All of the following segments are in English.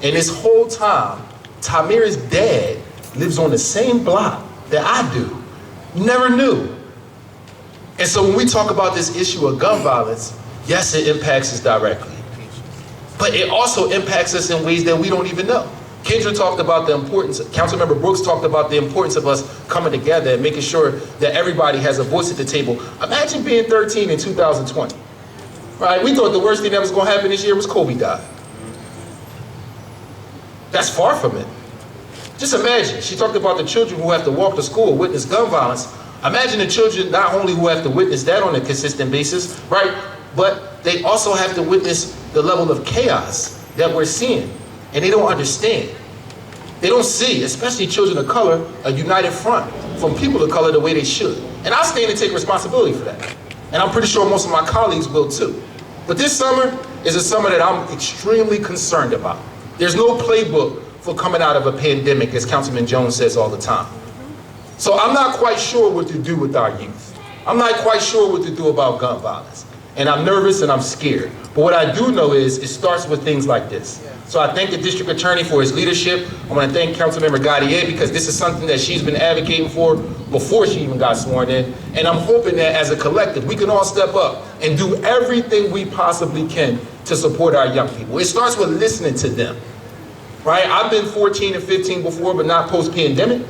And this whole time, Tamira's dad lives on the same block that I do. Never knew. And so when we talk about this issue of gun violence, yes, it impacts us directly. But it also impacts us in ways that we don't even know. Kendra talked about the importance, Councilmember Brooks talked about the importance of us coming together and making sure that everybody has a voice at the table. Imagine being 13 in 2020, right? We thought the worst thing that was gonna happen this year was Kobe died. That's far from it. Just imagine, she talked about the children who have to walk to school, witness gun violence. Imagine the children not only who have to witness that on a consistent basis, right? But they also have to witness the level of chaos that we're seeing. And they don't understand. They don't see, especially children of color, a united front from people of color the way they should. And I stand and take responsibility for that. And I'm pretty sure most of my colleagues will too. But this summer is a summer that I'm extremely concerned about. There's no playbook for coming out of a pandemic, as Councilman Jones says all the time. So I'm not quite sure what to do with our youth. I'm not quite sure what to do about gun violence. And I'm nervous and I'm scared. But what I do know is it starts with things like this. So I thank the district attorney for his leadership. I want to thank Councilmember Gaudier because this is something that she's been advocating for before she even got sworn in. And I'm hoping that as a collective, we can all step up and do everything we possibly can to support our young people. It starts with listening to them, right? I've been 14 and 15 before, but not post-pandemic.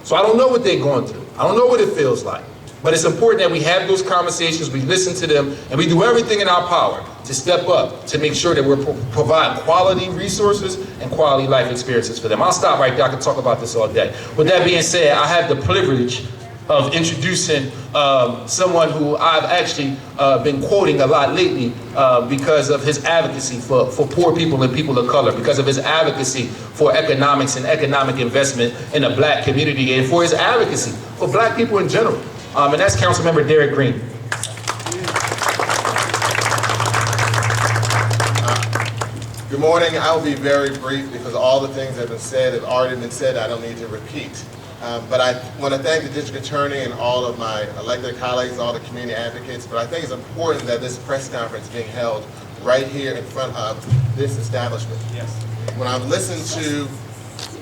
So I don't know what they're going through. I don't know what it feels like. But it's important that we have those conversations, we listen to them, and we do everything in our power to step up to make sure that we're providing quality resources and quality life experiences for them. I'll stop right there. I can talk about this all day. With that being said, I have the privilege of introducing someone who I've actually been quoting a lot lately because of his advocacy for poor people and people of color, because of his advocacy for economics and economic investment in the black community, and for his advocacy for black people in general. And that's Councilmember Derek Green. Good morning. I will be very brief because all the things that have been said have already been said. I don't need to repeat. But I want to thank the district attorney and all of my elected colleagues, all the community advocates. But I think it's important that this press conference is being held right here in front of this establishment. Yes. When I've listened to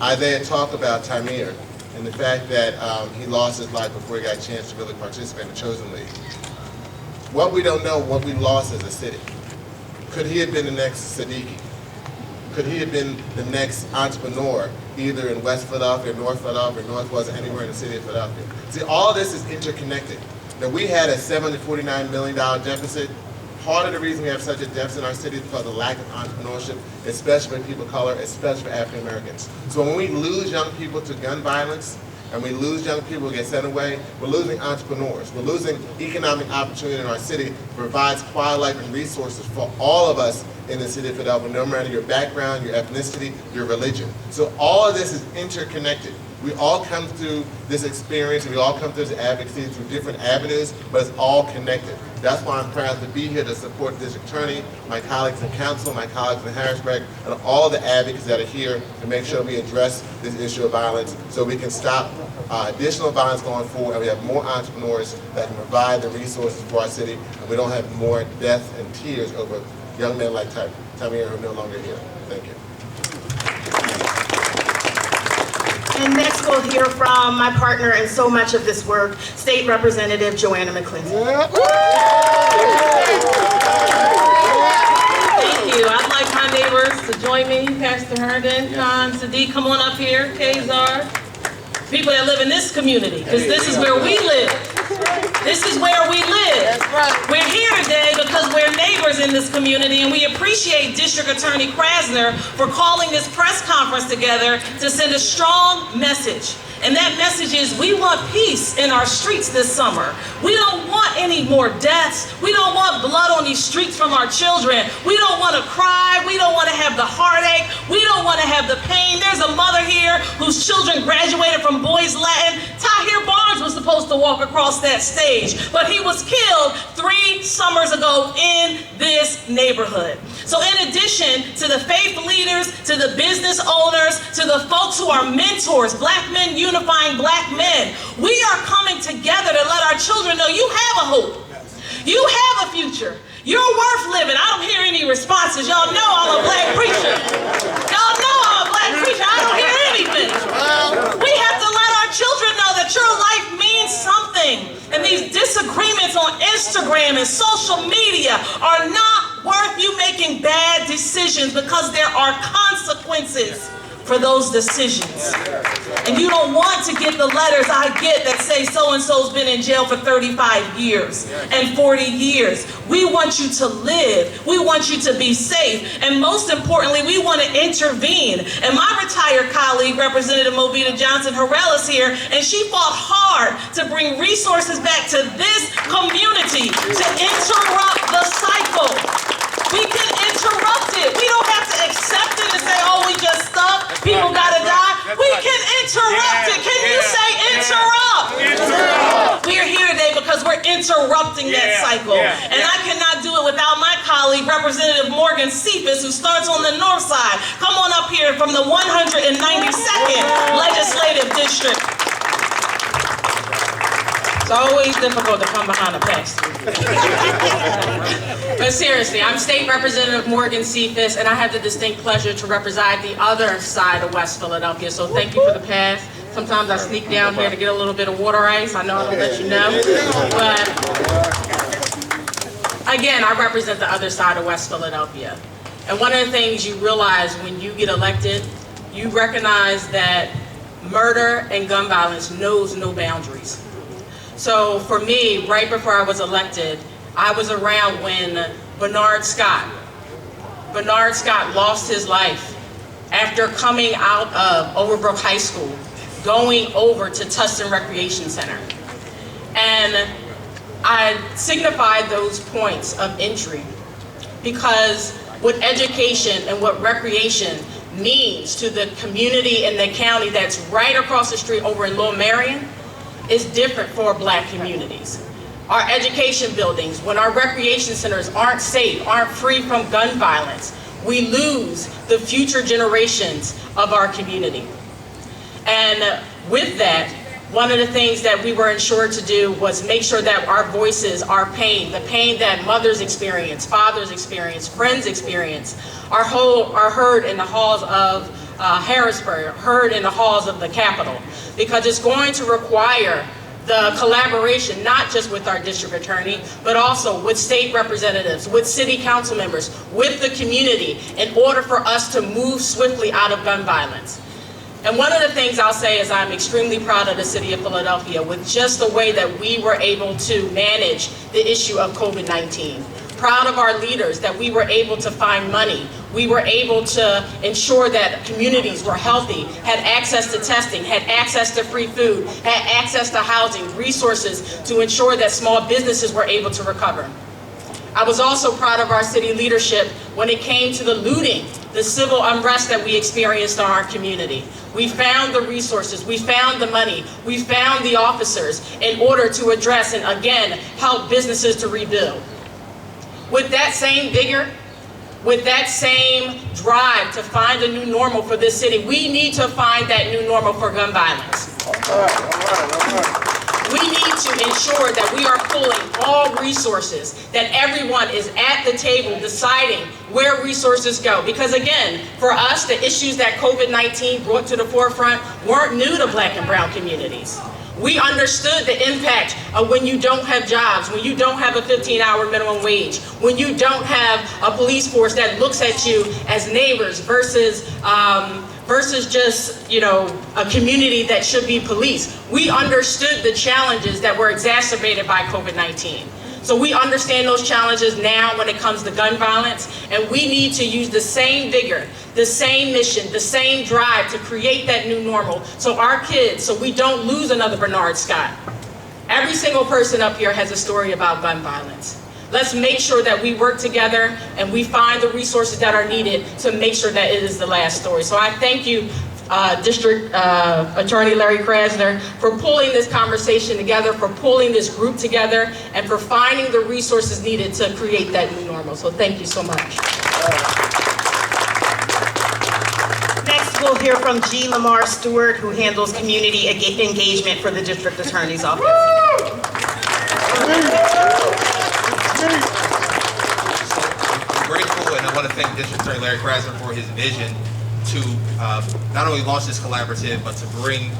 Isaiah talk about Tamir and the fact that he lost his life before he got a chance to really participate in the Chosen League, what we don't know, what we lost as a city. Could he have been the next Siddiqui? Could he have been the next entrepreneur, either in West Philadelphia, North Philadelphia, Northwest, anywhere in the city of Philadelphia? See, all this is interconnected. Now, we had a $749 million deficit. Part of the reason we have such a deficit in our city is because of the lack of entrepreneurship, especially for people of color, especially for African Americans. So when we lose young people to gun violence, and we lose young people who get sent away, we're losing entrepreneurs. We're losing economic opportunity in our city that provides quality life and resources for all of us in the city of Philadelphia, no matter your background, your ethnicity, your religion. So all of this is interconnected. We all come through this experience, and we all come through this advocacy through different avenues, but it's all connected. That's why I'm proud to be here to support the district attorney, my colleagues in council, my colleagues in Harrisburg, and all the advocates that are here to make sure we address this issue of violence so we can stop additional violence going forward, and we have more entrepreneurs that can provide the resources for our city, and we don't have more death and tears over young men like Tamir who are no longer here. Thank you. And next we'll hear from my partner in so much of this work, State Representative Joanna McClinton. Thank you. I'd like my neighbors to join me. Pastor Herndon, Khan, Sadiq, come on up here. Kazar. People that live in this community, because this is where we live. This is where we live. We're here today because we're neighbors in this community, and we appreciate District Attorney Krasner for calling this press conference together to send a strong message. And that message is we want peace in our streets this summer. We don't want any more deaths. We don't want blood on these streets from our children. We don't want to cry. We don't want to have the heartache. We don't want to have the pain. There's a mother here whose children graduated from Boys Latin. Tahir Barnes was supposed to walk across that stage, but he was killed 3 summers ago in this neighborhood. So in addition to the faith leaders, to the business owners, to the folks who are mentors, black men unifying black men, we are coming together to let our children know you have a hope. You have a future. You're worth living. I don't hear any responses. Y'all know I'm a black preacher. Instagram and social media are not worth you making bad decisions, because there are consequences for those decisions. And you don't want to get the letters I get that say so-and-so's been in jail for 35 years and 40 years. We want you to live. We want you to be safe. And most importantly, we want to intervene. And my retired colleague, Representative Movita Johnson-Harrell, is here, and she fought hard to bring resources back to this community to interrupt the cycle. We can interrupt it. We don't have to accept it and say, oh, we just stuck. People gotta die. We can interrupt it. Can you say interrupt? We're here today because we're interrupting that cycle. And I cannot do it without my colleague, Representative Morgan Cephas, who starts on the north side. Come on up here from the 192nd Legislative District. It's always difficult to come behind a pastor. But seriously, I'm State Representative Morgan Cephas, and I have the distinct pleasure to represent the other side of West Philadelphia. So thank you for the pass. Sometimes I sneak down here to get a little bit of water ice. I know I don't let you know. But again, I represent the other side of West Philadelphia. And one of the things you realize when you get elected, you recognize that murder and gun violence knows no boundaries. So for me, right before I was elected, I was around when Bernard Scott lost his life after coming out of Overbrook High School, going over to Tustin Recreation Center. And I signified those points of entry because what education and what recreation means to the community and the county that's right across the street over in Lower Marion is different for Black communities. Our education buildings, when our recreation centers aren't safe, aren't free from gun violence, we lose the future generations of our community. And with that, one of the things that we were ensured to do was make sure that our voices, our pain, the pain that mothers experience, fathers experience, friends experience, are heard in the halls of Harrisburg, heard in the halls of the Capitol, because it's going to require the collaboration, not just with our district attorney, but also with state representatives, with city council members, with the community, in order for us to move swiftly out of gun violence. And one of the things I'll say is I'm extremely proud of the city of Philadelphia with just the way that we were able to manage the issue of COVID-19. Proud of our leaders that we were able to find money. We were able to ensure that communities were healthy, had access to testing, had access to free food, had access to housing, resources to ensure that small businesses were able to recover. I was also proud of our city leadership when it came to the looting, the civil unrest that we experienced in our community. We found the resources, we found the money, we found the officers in order to address and again, help businesses to rebuild. With that same vigor, with that same drive to find a new normal for this city, we need to find that new normal for gun violence. We need to ensure that we are pulling all resources, that everyone is at the table deciding where resources go. Because again, for us, the issues that COVID-19 brought to the forefront weren't new to Black and brown communities. We understood the impact of when you don't have jobs, when you don't have a 15-hour minimum wage, when you don't have a police force that looks at you as neighbors versus just, a community that should be policed. We understood the challenges that were exacerbated by COVID-19. So we understand those challenges now when it comes to gun violence, and we need to use the same vigor, the same mission, the same drive to create that new normal so our kids, so we don't lose another Bernard Scott. Every single person up here has a story about gun violence. Let's make sure that we work together and we find the resources that are needed to make sure that it is the last story. So I thank you, District Attorney Larry Krasner, for pulling this conversation together, for pulling this group together, and for finding the resources needed to create that new normal. So thank you so much. Next, we'll hear from G. Lamar Stewart, who handles community engagement for the District Attorney's Office. I'm grateful, and I want to thank District Attorney Larry Krasner for his vision to not only launch this collaborative, but to bring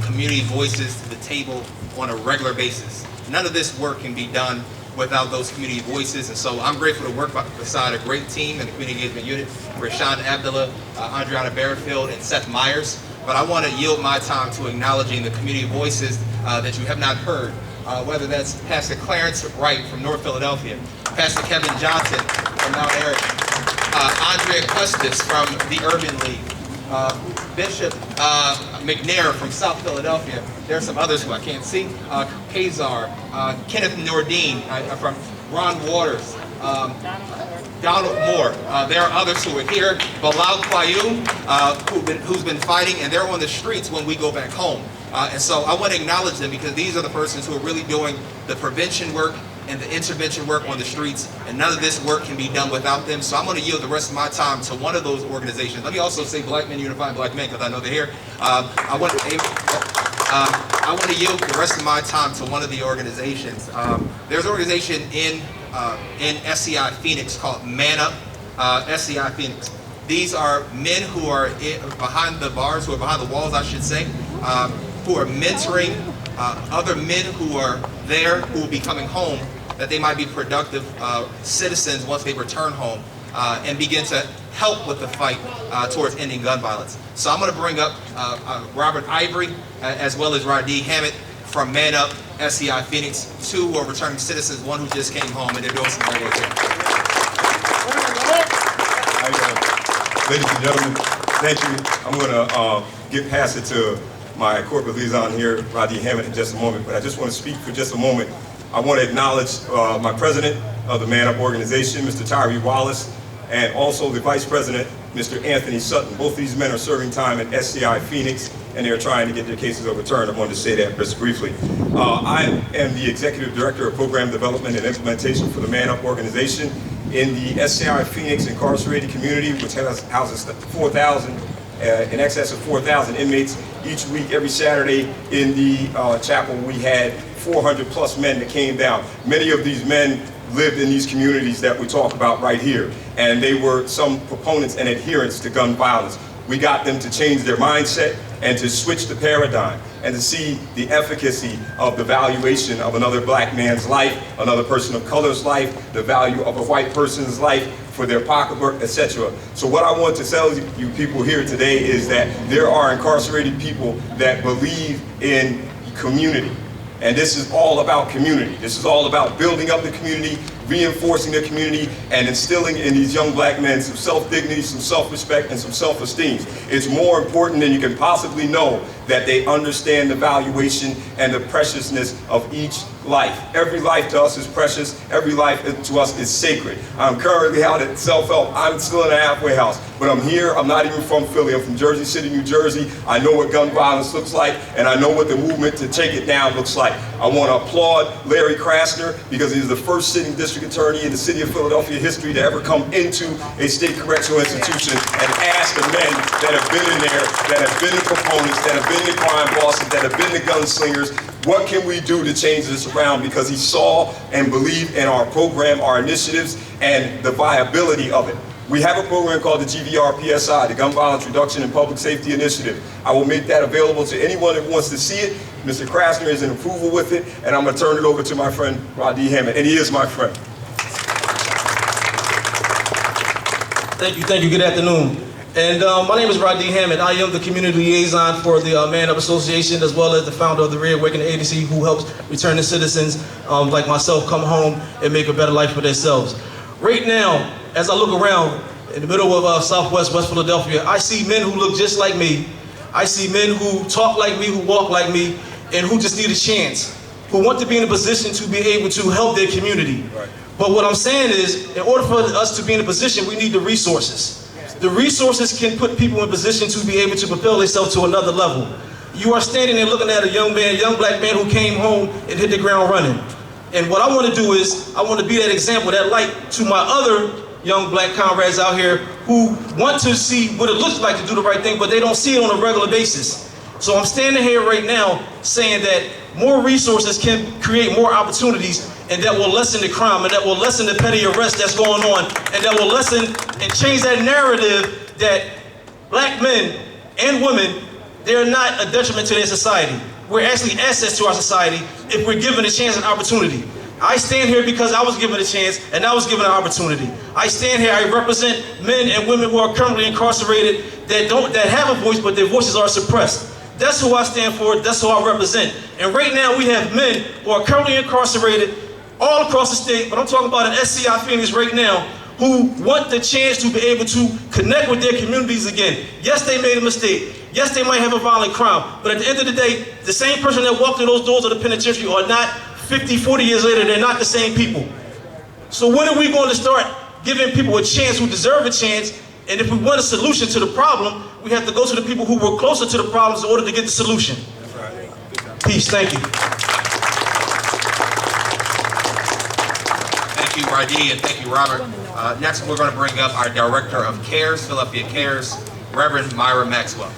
community voices to the table on a regular basis. None of this work can be done without those community voices. And so I'm grateful to work beside a great team in the community engagement unit, Rashawn Abdullah, Andriana Barrefield, and Seth Myers. But I want to yield my time to acknowledging the community voices that you have not heard, whether that's Pastor Clarence Wright from North Philadelphia, Pastor Kevin Johnson from Mount Airy, Andrea Custis from the Urban League, Bishop McNair from South Philadelphia. There are some others who I can't see. Kazar, Kenneth Nordine from Ron Waters, Donald Moore. There are others who are here. Bilal Qayyum, who's been fighting, and they're on the streets when we go back home. And so I want to acknowledge them because these are the persons who are really doing the prevention work and the intervention work on the streets, and none of this work can be done without them. So I'm going to yield the rest of my time to one of those organizations. Let me also say Black Men Unifying Black Men, because I know they're here. I want to yield the rest of my time to one of the organizations. There's an organization in SCI Phoenix called Man Up SCI Phoenix. These are men who are behind the bars, who are behind the walls, I should say, who are mentoring other men who are there, who will be coming home, that they might be productive citizens once they return home, and begin to help with the fight towards ending gun violence. So I'm going to bring up Robert Ivory, as well as Radhi Hammett from Man Up SCI Phoenix, two who are returning citizens, one who just came home, and they're doing some great work. Ladies and gentlemen, thank you. I'm going to get past it to my corporate liaison here, Radhi Hammett, in just a moment, but I just want to speak for just a moment. I want to acknowledge my president of the Man Up organization, Mr. Tyree Wallace, and also the vice president, Mr. Anthony Sutton. Both these men are serving time at SCI Phoenix, and they're trying to get their cases overturned. I wanted to say that just briefly. I am the executive director of program development and implementation for the Man Up organization in the SCI Phoenix incarcerated community, which houses 4,000, in excess of 4,000 inmates. Each week, every Saturday in the chapel, we had 400 plus men that came down. Many of these men lived in these communities that we talk about right here, and they were some proponents and adherents to gun violence. We got them to change their mindset and to switch the paradigm and to see the efficacy of the valuation of another black man's life, another person of color's life, the value of a white person's life for their pocketbook, etc. So what I want to tell you people here today is that there are incarcerated people that believe in community. And this is all about community. This is all about building up the community, reinforcing the community, and instilling in these young black men some self-dignity, some self-respect, and some self-esteem. It's more important than you can possibly know that they understand the valuation and the preciousness of each life. Every life to us is precious. Every life to us is sacred. I'm currently out at self-help. I'm still in a halfway house, but I'm here. I'm not even from Philly. I'm from Jersey City, New Jersey. I know what gun violence looks like, and I know what the movement to take it down looks like. I want to applaud Larry Krasner because he's the first sitting district attorney in the city of Philadelphia history to ever come into a state correctional institution and ask the men that have been in there, that have been the proponents, that have been the crime bosses, that have been the gunslingers, what can we do to change this around? Because he saw and believed in our program, our initiatives, and the viability of it. We have a program called the GVR-PSI, the Gun Violence Reduction and Public Safety Initiative. I will make that available to anyone that wants to see it. Mr. Krasner is in approval with it, and I'm going to turn it over to my friend Radhi Hammett, and he is my friend. Thank you, good afternoon. And my name is Radhi Hammett. I am the community liaison for the Man Up Association, as well as the founder of the Reawakening Agency, who helps returning citizens like myself come home and make a better life for themselves. Right now, as I look around in the middle of Southwest West Philadelphia, I see men who look just like me. I see men who talk like me, who walk like me, and who just need a chance, who want to be in a position to be able to help their community. Right. But what I'm saying is, in order for us to be in a position, we need the resources. The resources can put people in position to be able to propel themselves to another level. You are standing there looking at a young man, young black man who came home and hit the ground running. And what I want to do is, I want to be that example, that light to my other young black comrades out here who want to see what it looks like to do the right thing, but they don't see it on a regular basis. So I'm standing here right now saying that more resources can create more opportunities, and that will lessen the crime, and that will lessen the petty arrest that's going on, and that will lessen and change that narrative that black men and women, they're not a detriment to their society. We're actually assets to our society if we're given a chance and opportunity. I stand here because I was given a chance and I was given an opportunity. I stand here, I represent men and women who are currently incarcerated that have a voice, but their voices are suppressed. That's who I stand for, that's who I represent. And right now we have men who are currently incarcerated all across the state, but I'm talking about in SCI Phoenix right now, who want the chance to be able to connect with their communities again. Yes, they made a mistake. Yes, they might have a violent crime, but at the end of the day, the same person that walked through those doors of the penitentiary are not 50, 40 years later, they're not the same people. So when are we going to start giving people a chance who deserve a chance? And if we want a solution to the problem, we have to go to the people who were closer to the problems in order to get the solution. Peace, thank you. Thank you, Radhi, and thank you, Robert. Next, we're going to bring up our Director of CARES, Philadelphia CARES, Reverend Myra Maxwell.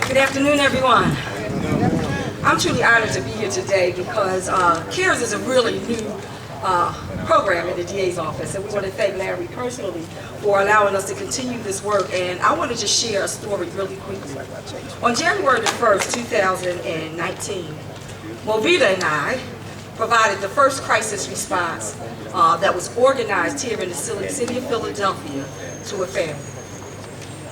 Good afternoon, everyone. I'm truly honored to be here today because CARES is a really new program in the DA's office, and we want to thank Larry personally for allowing us to continue this work. And I want to just share a story really quickly. On January the 1st, 2019, Movita and I provided the first crisis response that was organized here in the city of Philadelphia to a family.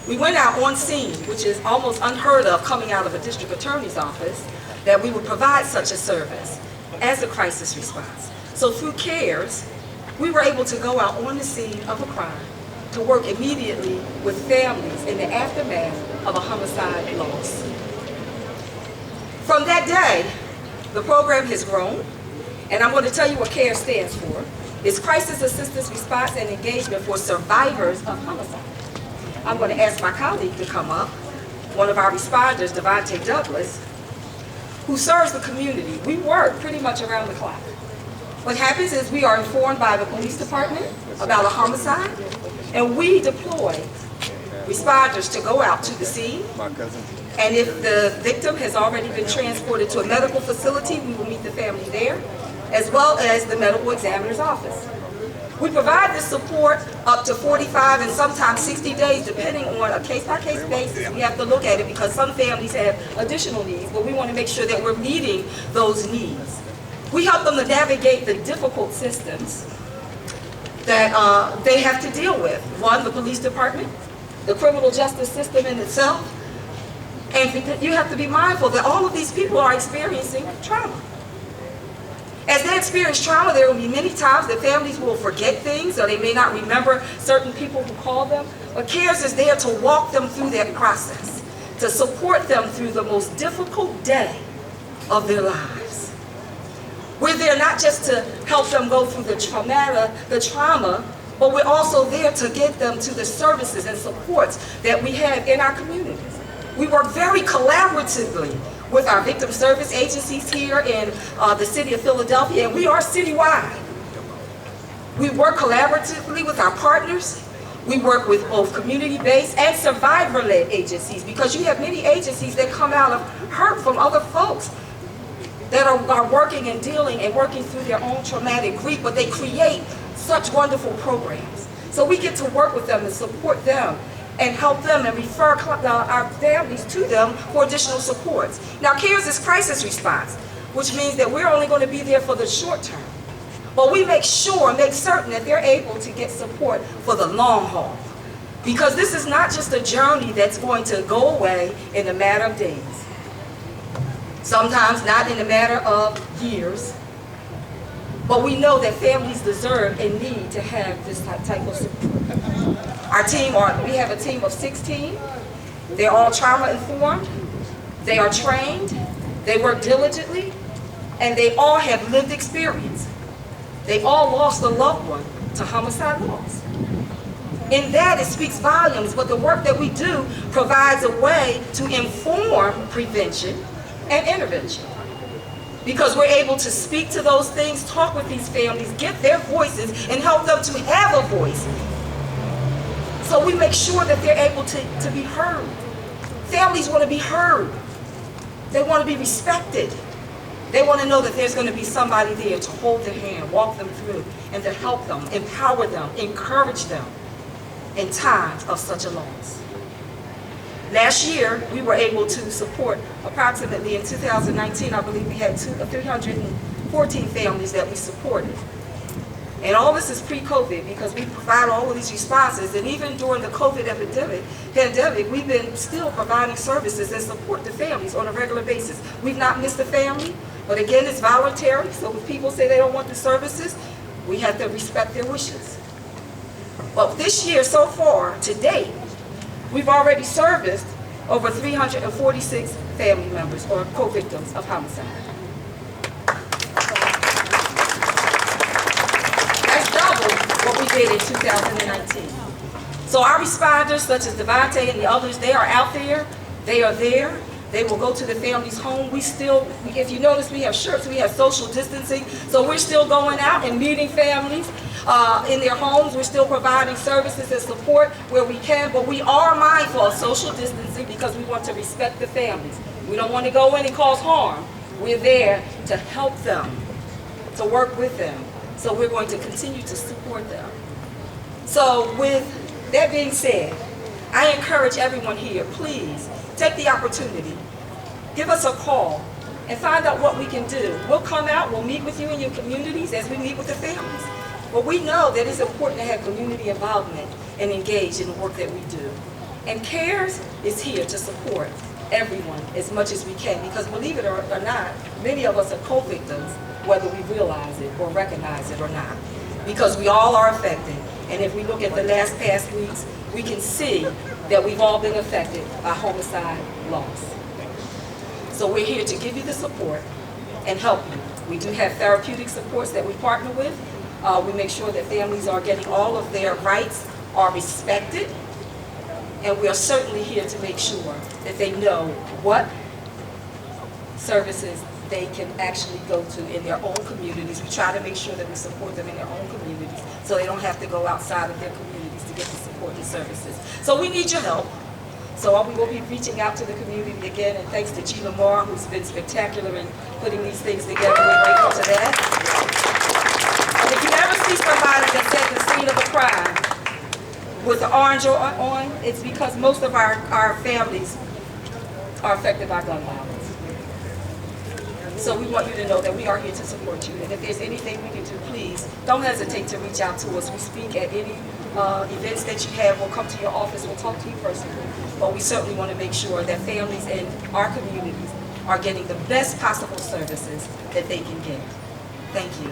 We went out on scene, which is almost unheard of coming out of a district attorney's office, that we would provide such a service as a crisis response. So through CARES, we were able to go out on the scene of a crime to work immediately with families in the aftermath of a homicide loss. From that day, the program has grown, and I'm going to tell you what CARES stands for. It's Crisis Assistance Response and Engagement for Survivors of Homicide. I'm going to ask my colleague to come up, one of our responders, Devontae Douglas, who serves the community. We work pretty much around the clock. What happens is we are informed by the police department about a homicide, and we deploy responders to go out to the scene. And if the victim has already been transported to a medical facility, we will meet the family there, as well as the medical examiner's office. We provide this support up to 45 and sometimes 60 days, depending on a case-by-case basis. We have to look at it because some families have additional needs, but we want to make sure that we're meeting those needs. We help them to navigate the difficult systems that they have to deal with. One, the police department, the criminal justice system in itself, and you have to be mindful that all of these people are experiencing trauma. As they experience trauma, there will be many times that families will forget things, or they may not remember certain people who call them. But CARES is there to walk them through that process, to support them through the most difficult day of their lives. We're there not just to help them go through the trauma, but we're also there to get them to the services and supports that we have in our communities. We work very collaboratively with our victim service agencies here in the city of Philadelphia, and we are citywide. We work collaboratively with our partners. We work with both community-based and survivor-led agencies, because you have many agencies that come out of hurt from other folks that are working and dealing and working through their own traumatic grief, but they create such wonderful programs. So we get to work with them and support them and help them and refer our families to them for additional supports. Now, CARES is crisis response, which means that we're only going to be there for the short term. But we make certain that they're able to get support for the long haul. Because this is not just a journey that's going to go away in a matter of days. Sometimes not in a matter of years. But we know that families deserve and need to have this type of support. We have a team of 16. They're all trauma informed. They are trained. They work diligently. And they all have lived experience. They all lost a loved one to homicide loss. In that, it speaks volumes, but the work that we do provides a way to inform prevention and intervention. Because we're able to speak to those things, talk with these families, get their voices, and help them to have a voice. So we make sure that they're able to be heard. Families want to be heard. They want to be respected. They want to know that there's going to be somebody there to hold their hand, walk them through, and to help them, empower them, encourage them in times of such a loss. Last year, we were able to support approximately, in 2019, I believe we had 314 families that we supported. And all this is pre-COVID because we provide all of these responses. And even during the COVID pandemic, we've been still providing services and support to families on a regular basis. We've not missed a family, but again, it's voluntary. So if people say they don't want the services, we have to respect their wishes. But this year, so far, to date, we've already serviced over 346 family members or co-victims of homicide. That's double what we did in 2019. So our responders, such as Devontae and the others, they are out there, they are there. They will go to the family's home. We still, if you notice, we have shirts, we have social distancing, so we're still going out and meeting families in their homes. We're still providing services and support where we can, but we are mindful of social distancing because we want to respect the families. We don't want to go in and cause harm. We're there to help them, to work with them. So we're going to continue to support them. So with that being said, I encourage everyone here, please, take the opportunity, give us a call, and find out what we can do. We'll come out, we'll meet with you in your communities as we meet with the families. But we know that it's important to have community involvement and engage in the work that we do. And CARES is here to support everyone as much as we can, because believe it or not, many of us are co-victims, whether we realize it or recognize it or not, because we all are affected. And if we look at the past weeks, we can see that we've all been affected by homicide loss. So we're here to give you the support and help you. We do have therapeutic supports that we partner with. We make sure that families are getting all of their rights are respected. And we are certainly here to make sure that they know what services they can actually go to in their own communities. We try to make sure that we support them in their own communities so they don't have to go outside of their communities to get the support and services. So we need your help. So we will be reaching out to the community again, and thanks to Gina Moore, who's been spectacular in putting these things together. We're grateful to that. And if you ever see somebody that's at the scene of a crime with the orange on, it's because most of our families are affected by gun violence. So we want you to know that we are here to support you. And if there's anything we can do, please don't hesitate to reach out to us. We speak at any events that you have. We'll come to your office. We'll talk to you personally. But we certainly want to make sure that families in our communities are getting the best possible services that they can get. Thank you.